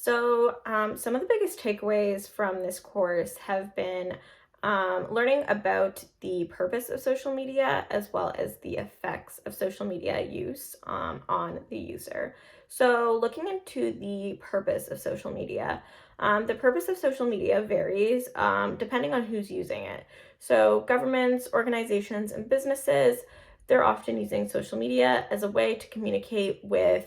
Some of the biggest takeaways from this course have been learning about the purpose of social media as well as the effects of social media use on the user. So, looking into the purpose of social media, the purpose of social media varies depending on who's using it. So, governments, organizations, and businesses, they're often using social media as a way to communicate with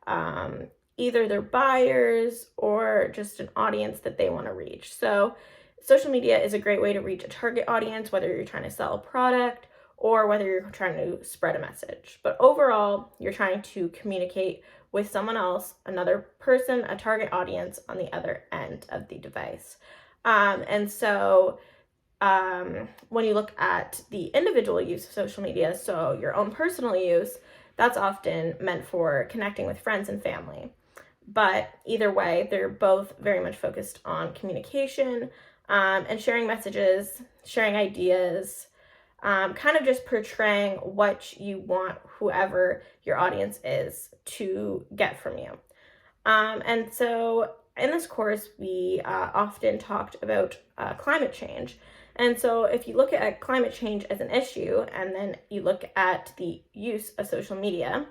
um, either their buyers or just an audience that they want to reach. So, social media is a great way to reach a target audience, whether you're trying to sell a product or whether you're trying to spread a message. But overall, you're trying to communicate with someone else, another person, a target audience on the other end of the device. When you look at the individual use of social media, so your own personal use, that's often meant for connecting with friends and family. But either way, they're both very much focused on communication and sharing messages, sharing ideas, kind of just portraying what you want whoever your audience is to get from you. In this course, we often talked about climate change. And so if you look at climate change as an issue, and then you look at the use of social media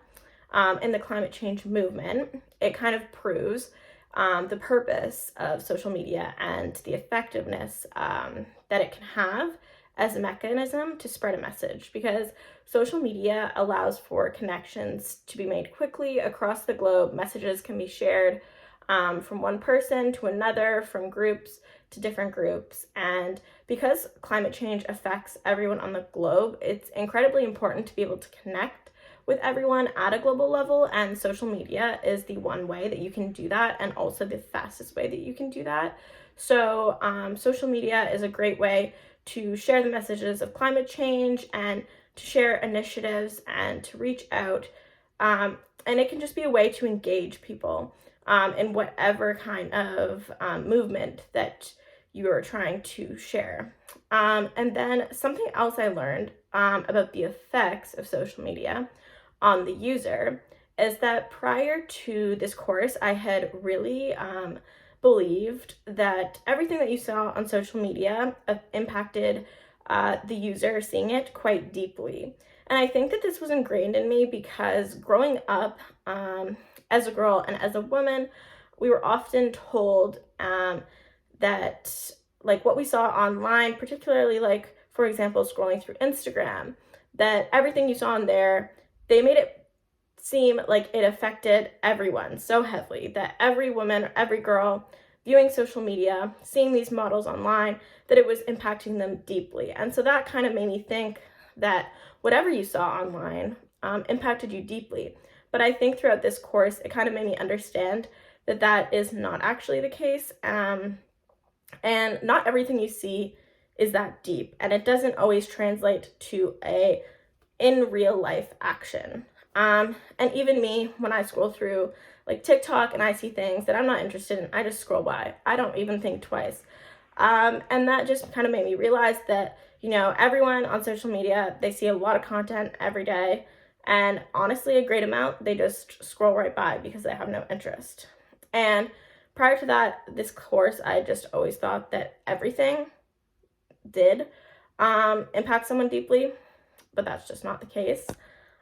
in the climate change movement, it kind of proves the purpose of social media and the effectiveness that it can have as a mechanism to spread a message, because social media allows for connections to be made quickly across the globe. Messages can be shared from one person to another, from groups to different groups. And because climate change affects everyone on the globe, it's incredibly important to be able to connect with everyone at a global level, and social media is the one way that you can do that, and also the fastest way that you can do that. So social media is a great way to share the messages of climate change and to share initiatives and to reach out. And it can just be a way to engage people in whatever kind of movement that you are trying to share. And then something else I learned about the effects of social media on the user is that prior to this course, I had really believed that everything that you saw on social media impacted the user seeing it quite deeply. And I think that this was ingrained in me because growing up as a girl and as a woman, we were often told that like what we saw online, particularly like, for example, scrolling through Instagram, that everything you saw on there, they made it seem like it affected everyone so heavily, that every woman, every girl viewing social media, seeing these models online, that it was impacting them deeply. And so that kind of made me think that whatever you saw online impacted you deeply. But I think throughout this course, it kind of made me understand that that is not actually the case. And not everything you see is that deep. And it doesn't always translate to a in real life action. And even me, when I scroll through like TikTok and I see things that I'm not interested in, I just scroll by. I don't even think twice. And that just kind of made me realize that, everyone on social media, they see a lot of content every day. And honestly, a great amount, they just scroll right by because they have no interest. And prior to that, this course, I just always thought that everything did impact someone deeply, but that's just not the case.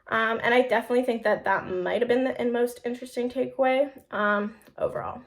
And I definitely think that that might have been the most interesting takeaway overall.